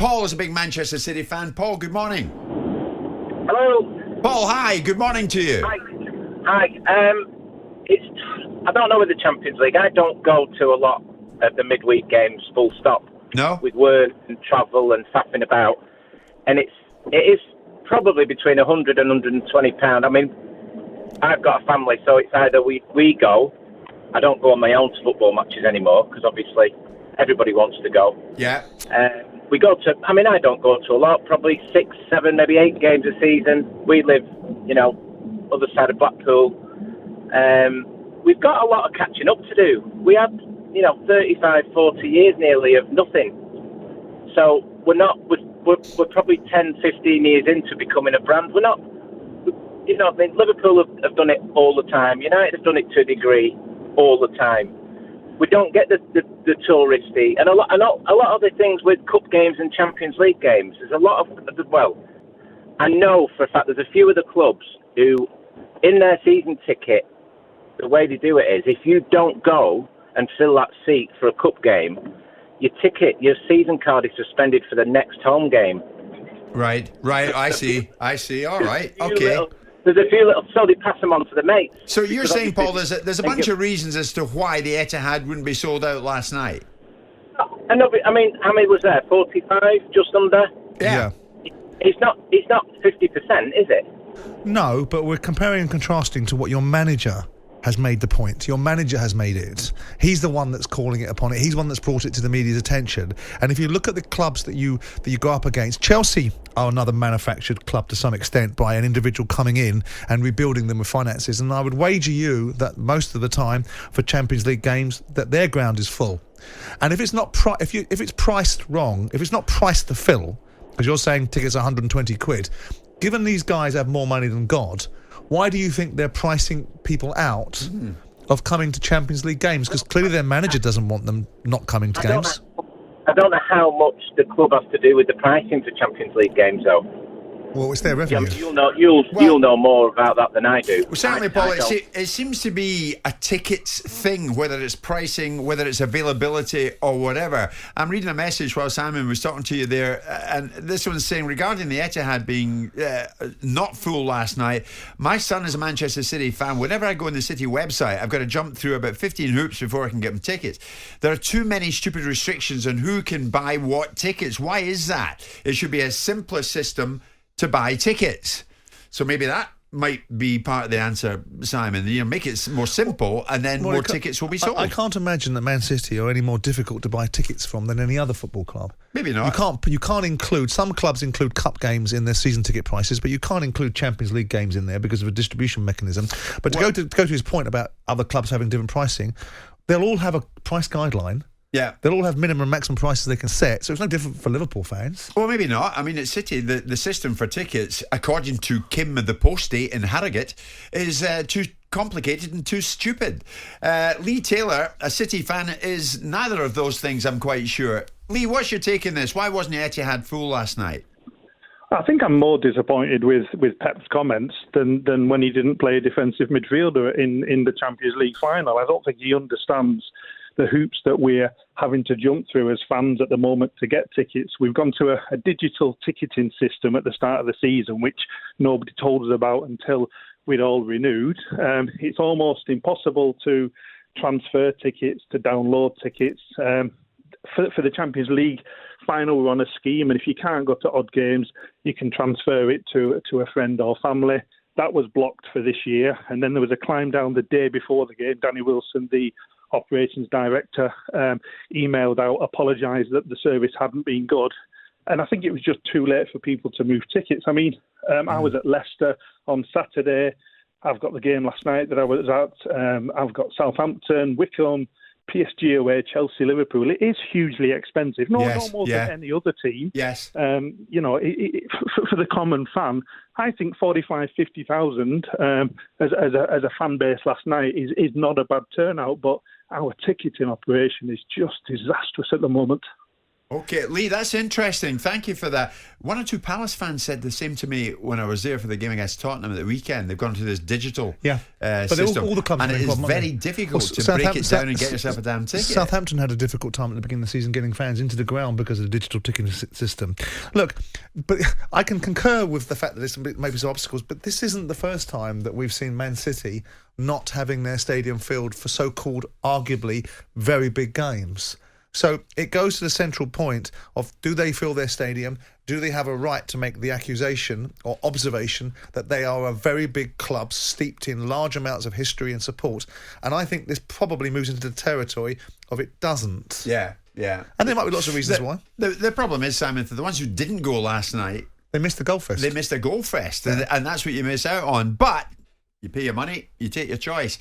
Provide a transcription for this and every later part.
Paul is a big Manchester City fan. Paul, good morning. Hello. Paul, hi. Good morning to you. Hi. I don't know with the Champions League. I don't go to a lot of the midweek games, full stop. No? With work and travel and faffing about. And it is probably between £100 and £120. I mean, I've got a family, so it's either we go. I don't go on my own football matches anymore, because obviously everybody wants to go. Yeah. We go to, I don't go to a lot, probably 6, 7, maybe 8 games a season. We live, other side of Blackpool. We've got a lot of catching up to do. We had, 35, 40 years nearly of nothing. So we're probably 10, 15 years into becoming a brand. We're not, Liverpool have done it all the time. United have done it to a degree all the time. We don't get the touristy and a lot of the things with cup games and Champions League games. There's a lot of, I know for a fact there's a few of the clubs who, in their season ticket, the way they do it is if you don't go and fill that seat for a cup game, your season card is suspended for the next home game. Right. I see. All right. Okay. There's a few little, so they pass them on to the mates. So you're saying, Paul, there's a bunch of reasons as to why the Etihad wouldn't be sold out last night. I know, how many was there? 45, just under. Yeah. It's not 50%, is it? No, but we're comparing and contrasting to what your manager has made the point. Your manager has made it. He's the one that's calling it upon it. He's the one that's brought it to the media's attention. And if you look at the clubs that you go up against, Chelsea are another manufactured club to some extent by an individual coming in and rebuilding them with finances. And I would wager you that most of the time for Champions League games that their ground is full. And if it's not if it's priced wrong, if it's not priced to fill, because you're saying tickets are 120 quid, given these guys have more money than God, why do you think they're pricing people out of coming to Champions League games? Because clearly their manager doesn't want them not coming to games. I don't know how much the club has to do with the pricing for Champions League games, though. Well, it's their revenue. You'll know more about that than I do. Well, certainly, Paul, it seems to be a tickets thing, whether it's pricing, whether it's availability or whatever. I'm reading a message while Simon was talking to you there, and this one's saying, regarding the Etihad being not full last night, my son is a Manchester City fan. Whenever I go on the City website, I've got to jump through about 15 hoops before I can get them tickets. There are too many stupid restrictions on who can buy what tickets. Why is that? It should be a simpler system to buy tickets. So maybe that might be part of the answer, Simon. Make it more simple, and then more tickets will be sold. I can't imagine that Man City are any more difficult to buy tickets from than any other football club. Maybe not. You can't include, some clubs include cup games in their season ticket prices, but you can't include Champions League games in there because of a distribution mechanism. But to go to his point about other clubs having different pricing, they'll all have a price guideline. Yeah. They'll all have minimum and maximum prices they can set, so it's no different for Liverpool fans. Well, maybe not. At City, the system for tickets, according to Kim the Postie in Harrogate, is too complicated and too stupid. Lee Taylor, a City fan, is neither of those things, I'm quite sure. Lee, what's your take on this? Why wasn't the Etihad full last night? I think I'm more disappointed with Pep's comments than when he didn't play a defensive midfielder in the Champions League final. I don't think he understands the hoops that we're having to jump through as fans at the moment to get tickets. We've gone to a digital ticketing system at the start of the season, which nobody told us about until we'd all renewed. It's almost impossible to transfer tickets, to download tickets. For the Champions League final, we're on a scheme, and if you can't go to odd games, you can transfer it to a friend or family. That was blocked for this year. And then there was a climb down the day before the game. Danny Wilson, the operations director, emailed out, apologised that the service hadn't been good. And I think it was just too late for people to move tickets. I was at Leicester on Saturday. I've got the game last night that I was at. I've got Southampton, Wycombe, PSG away, Chelsea, Liverpool. It is hugely expensive. No more than any other team. Yes. For the common fan, I think 45,000, 50,000 as a fan base last night is not a bad turnout, but our ticketing operation is just disastrous at the moment. Okay, Lee, that's interesting. Thank you for that. One or two Palace fans said the same to me when I was there for the game against Tottenham at the weekend. They've gone to this digital but system, all the clubs and it have is been very difficult to break it down and get yourself a damn ticket. Southampton had a difficult time at the beginning of the season getting fans into the ground because of the digital ticketing system. Look, but I can concur with the fact that there's maybe some obstacles, but this isn't the first time that we've seen Man City not having their stadium filled for so-called, arguably, very big games. So it goes to the central point of, do they fill their stadium? Do they have a right to make the accusation or observation that they are a very big club steeped in large amounts of history and support? And I think this probably moves into the territory of it doesn't. Yeah. And there might be lots of reasons why. The problem is, Simon, for the ones who didn't go last night, they missed the goal fest. They missed a goal fest, and that's what you miss out on. But you pay your money, you take your choice.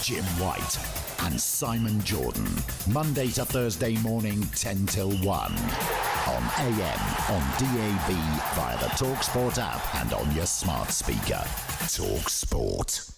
Jim White and Simon Jordan, Monday to Thursday morning, 10 till 1. On AM, on DAB, via the talkSPORT app and on your smart speaker. talkSPORT.